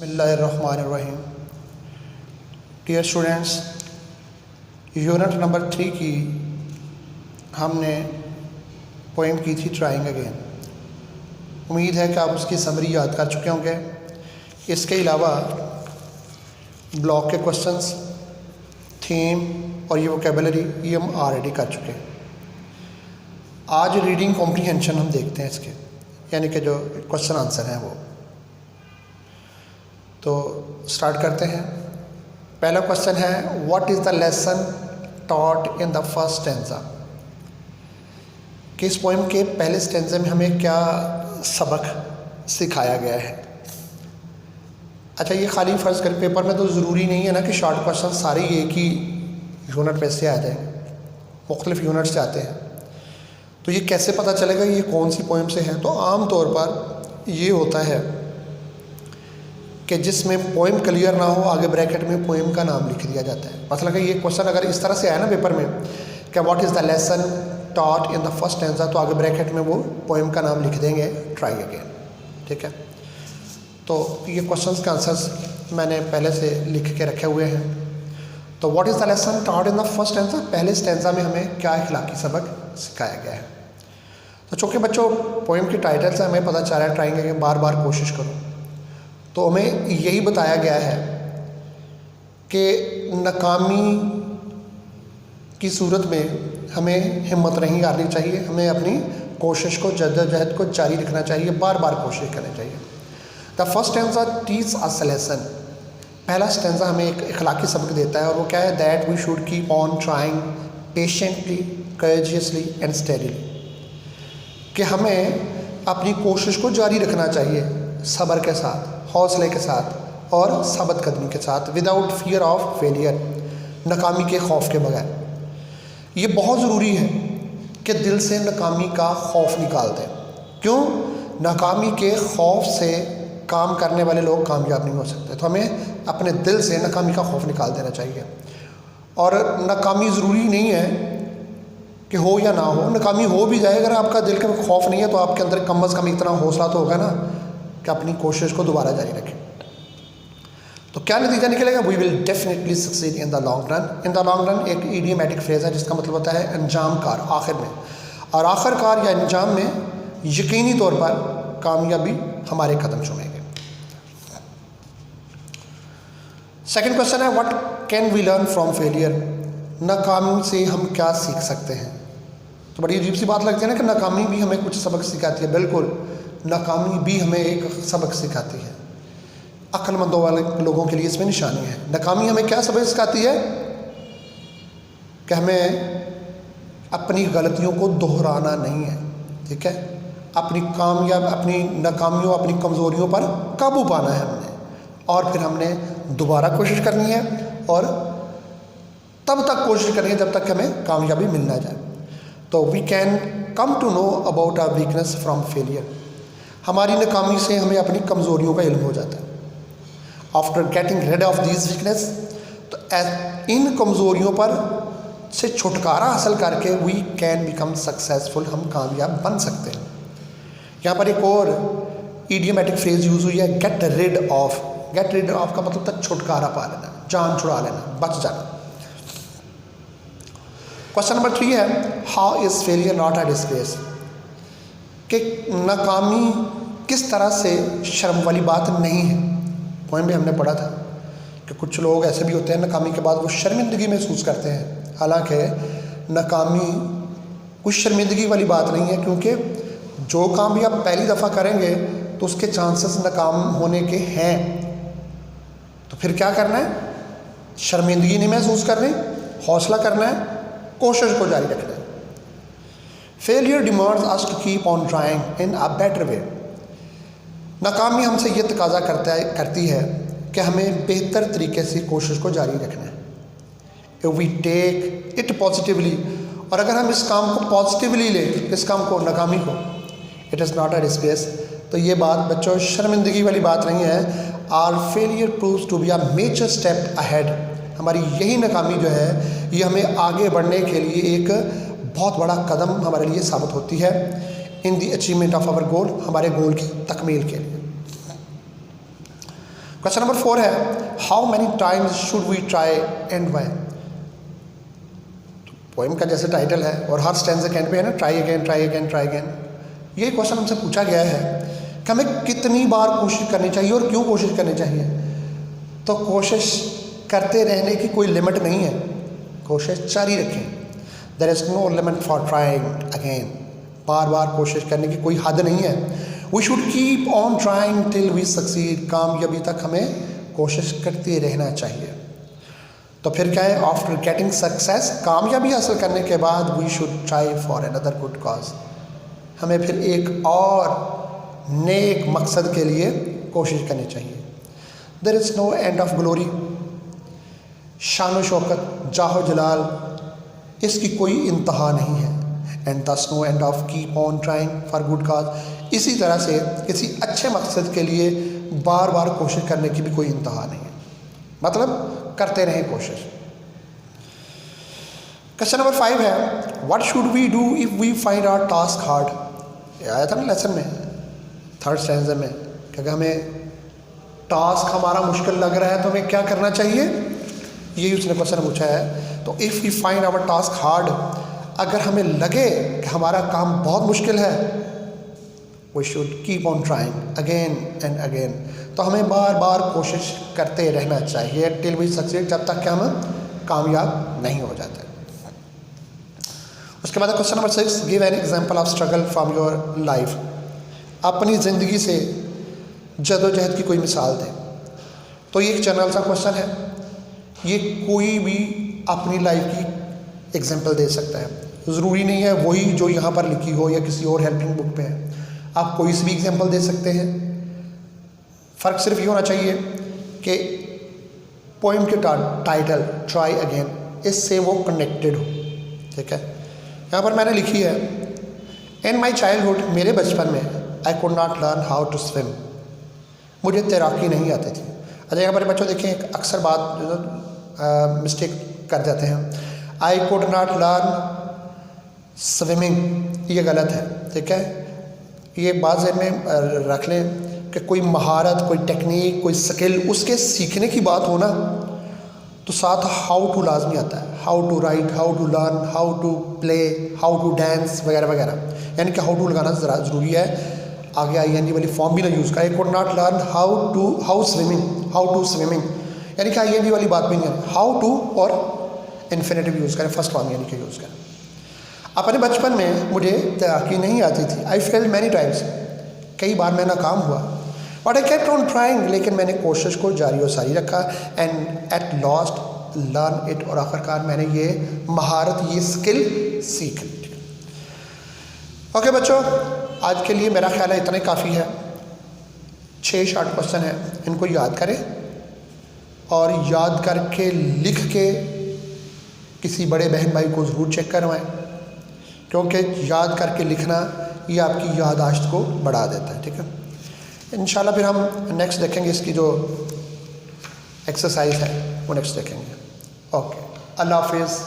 बिस्मिल्लाहिर्रहमानिर्रहीम। Dear students, unit number 3 की हमने पोइम की थी ट्राइंग अगेन। उम्मीद है कि आप उसकी समरी याद कर चुके होंगे। इसके अलावा ब्लॉक के क्वेश्चंस, थीम और ये वोकेबलरी ये हम ऑलरेडी कर चुके हैं। आज रीडिंग कॉम्प्रीहेंशन हम देखते हैं इसके, यानी कि जो क्वेश्चन आंसर हैं वो। तो स्टार्ट करते हैं। पहला क्वेश्चन है, what is the lesson taught in the first stanza. कि इस पोइम के पहले स्टेंजे में हमें क्या सबक सिखाया गया है। अच्छा, ये खाली फ़र्ज़ कर पेपर में तो ज़रूरी नहीं है ना कि शॉर्ट क्वेश्चन सारे एक ही यूनिट पे से आ जाएंगे, मुख्तलिफ यूनिट से आते हैं। तो ये कैसे पता चलेगा ये कौन सी पोइम से है। तो आम तौर पर ये होता है कि जिसमें पोइम क्लियर ना हो, आगे ब्रैकेट में पोइम का नाम लिख दिया जाता है। मतलब कि ये क्वेश्चन अगर इस तरह से आया ना पेपर में कि what is the lesson taught in the first stanza, तो आगे ब्रैकेट में वो पोइम का नाम लिख देंगे, ट्राई अगेन। ठीक है, तो ये क्वेश्चंस के आंसर्स मैंने पहले से लिख के रखे हुए हैं। तो what is the lesson taught in the first stanza, पहले स्टेंजा में हमें क्या इखलाकी सबक सिखाया गया है। तो चूँकि बच्चों पोइम की टाइटल से हमें पता चल रहा है ट्राइंग अगेन, बार बार कोशिश करो, तो हमें यही बताया गया है कि नाकामी की सूरत में हमें हिम्मत नहीं हारनी चाहिए, हमें अपनी कोशिश को, जद्दोजहद को जारी रखना चाहिए, बार बार कोशिश करनी चाहिए। The first stanza teach us lesson, पहला स्टेंजा हमें एक इखलाकी सबक देता है, और वो क्या है, that we should keep on trying patiently, courageously and steadily, कि हमें अपनी कोशिश को जारी रखना चाहिए सब्र के साथ, हौसले के साथ और साबित कदमी के साथ, विदाउट फियर ऑफ फेलियर, नाकामी के खौफ के बगैर। ये बहुत ज़रूरी है कि दिल से नाकामी का खौफ निकाल दें। क्यों? नाकामी के खौफ से काम करने वाले लोग कामयाब नहीं हो सकते। तो हमें अपने दिल से नाकामी का खौफ निकाल देना चाहिए। और नाकामी ज़रूरी नहीं है कि हो या ना हो, नाकामी हो भी जाए, अगर आपका दिल का खौफ नहीं है तो आपके अंदर कम अज़ कम इतना हौसला तो होगा ना कि अपनी कोशिश को दोबारा जारी रखें। तो क्या नतीजा निकलेगा? We will definitely succeed in the long run. In the long run एक इडियोमैटिक फ्रेज है जिसका मतलब होता है अंजाम कार, आखिर में। और आखिरकार या अंजाम में यकीनी तौर पर कामयाबी हमारे कदम चूमेंगे। सेकेंड क्वेश्चन है, what can we learn from failure, नाकामी से हम क्या सीख सकते हैं। तो बड़ी अजीब सी बात लगती है ना कि नाकामी भी हमें कुछ सबक सिखाती है। बिल्कुल, नाकामी भी हमें एक सबक सिखाती है। अक्लमंदों वाले लोगों के लिए इसमें निशानी है। नाकामी हमें क्या सबक सिखाती है कि हमें अपनी गलतियों को दोहराना नहीं है। ठीक है, अपनी नाकामियों, अपनी कमज़ोरियों पर काबू पाना है हमने, और फिर हमने दोबारा कोशिश करनी है, और तब तक कोशिश करनी है जब तक हमें कामयाबी मिल ना जाए। तो we can come to know about our weakness from failure, हमारी नाकामी से हमें अपनी कमज़ोरियों का इल्म हो जाता है। After getting rid of these weakness, तो इन कमज़ोरियों पर से छुटकारा हासिल करके वी कैन बिकम सक्सेसफुल, हम कामयाब बन सकते हैं। यहाँ पर एक और इडियोमैटिक फ्रेज यूज़ हुई है, get rid of. Get rid of का मतलब था छुटकारा पा लेना, जान छुड़ा लेना, बच जाना। क्वेश्चन नंबर 3 है, how is failure not a disgrace, कि नाकामी किस तरह से शर्म वाली बात नहीं है। पोइम में हमने पढ़ा था कि कुछ लोग ऐसे भी होते हैं नाकामी के बाद वो शर्मिंदगी महसूस करते हैं। हालांकि नाकामी कुछ शर्मिंदगी वाली बात नहीं है, क्योंकि जो काम भी आप पहली दफ़ा करेंगे तो उसके चांसेस नाकाम होने के हैं। तो फिर क्या करना है? शर्मिंदगी नहीं महसूस करनी, हौसला करना है, कोशिश को जारी रखना है। Failure demands us to keep on trying in a better way, नाकामी हमसे ये तकाजा करती है कि हमें बेहतर तरीके से कोशिश को जारी रखना है। If we take it positively, और अगर हम इस काम को पॉजिटिवली लें, इस काम को, नाकामी को, it is not a disgrace, तो ये बात बच्चों शर्मिंदगी वाली बात नहीं है। Our failure proves to be a major step ahead, हमारी यही नाकामी जो है ये हमें आगे बढ़ने के लिए एक बहुत बड़ा कदम हमारे लिए साबित होती है in the achievement of our goal, हमारे गोल की तकमील के लिए। क्वेश्चन नंबर 4 है, how many times should we try and why. Poem का जैसे टाइटल है और हर स्टैंजा के एंड पे है ना, try again try again try again. ये क्वेश्चन हमसे पूछा गया है कि हमें कितनी बार कोशिश करनी चाहिए और क्यों कोशिश करनी चाहिए। तो कोशिश करते रहने की कोई लिमिट नहीं है, कोशिश जारी रखें। There is no limit for trying again, बार बार कोशिश करने की कोई हद नहीं है। We should keep on trying till we succeed, कामयाबी तक हमें कोशिश करते रहना चाहिए। तो फिर क्या है, आफ्टर गेटिंग सक्सेस, कामयाबी हासिल करने के बाद we should try for another good cause, हमें फिर एक और नेक मकसद के लिए कोशिश करनी चाहिए। There is no end of glory, शान शौकत जाहो जलाल, इसकी कोई इंतहा नहीं है। And there's no end of keep on trying for good cause, इसी तरह से किसी अच्छे मकसद के लिए बार बार कोशिश करने की भी कोई इंतहा नहीं है, मतलब करते रहें कोशिश। क्वेश्चन नंबर 5 है, what should we do if we find our task hard. आया था ना लेसन में, थर्ड स्टैंजा में, क्योंकि हमें टास्क हमारा मुश्किल लग रहा है तो हमें क्या करना चाहिए, यही उसने क्वेश्चन पूछा है। तो if we find our task hard, अगर हमें लगे कि हमारा काम बहुत मुश्किल है, we should keep on trying again and again, तो हमें बार बार कोशिश करते रहना चाहिए टिल वी सक्सीड, जब तक कि हम कामयाब नहीं हो जाते। उसके बाद question number 6, give an example of struggle from your life. अपनी ज़िंदगी से जदोजहद की कोई मिसाल दें। तो ये एक जनरल सा क्वेश्चन है, ये कोई भी अपनी लाइफ की एग्जाम्पल दे सकता है, ज़रूरी नहीं है वही जो यहाँ पर लिखी हो या किसी और हेल्पिंग बुक पे है, आप कोई सी भी एग्जाम्पल दे सकते हैं। फ़र्क सिर्फ ये होना चाहिए कि पोइम के टाइटल ट्राई अगेन, इससे वो कनेक्टेड हो। ठीक है, यहाँ पर मैंने लिखी है, इन माई चाइल्डहुड, मेरे बचपन में, I could not learn how to swim, मुझे तैराकी नहीं आती थी। अच्छा, यहाँ पर बच्चों देखें, एक अक्सर बात मिस्टेक कर जाते हैं, आई कुड नॉट लर्न स्विमिंग, ये गलत है। ठीक है, ये बात ज़हन में रख लें कि कोई महारत, कोई टेक्निक, कोई स्किल, उसके सीखने की बात हो ना, तो साथ हाउ टू लाजमी आता है, how to write, how to learn, how to play, how to dance वगैरह वगैरह, यानी कि हाउ टू लगाना ज़रूरी है। आगे ING वाली फॉर्म भी ना यूज़ करें, could not learn how to swimming, यानी कि ING वाली बात भी नहीं है, हाउ टू और इन्फिनेटिव यूज़ करें, फर्स्ट फॉर्म यानी कि यूज़ करें। अपने बचपन में मुझे तैराकी नहीं आती थी, आई फेल्ड मैनी टाइम्स, कई बार मैं नाकाम हुआ, but I kept on trying, लेकिन मैंने कोशिश को जारी और सारी रखा, and at last learn it, और आखिरकार मैंने ये महारत, ये स्किल सीख ली। ओके बच्चों, आज के लिए मेरा ख्याल है इतना ही काफ़ी है। 6 शॉर्ट क्वेश्चन हैं, इनको याद करें और याद करके लिख के किसी बड़े बहन भाई को ज़रूर चेक करवाएं, क्योंकि याद करके लिखना ये आपकी याददाश्त को बढ़ा देता है। ठीक है, इंशाल्लाह फिर हम नेक्स्ट देखेंगे, इसकी जो एक्सरसाइज है वो नेक्स्ट देखेंगे। ओके, अल्लाह हाफिज़।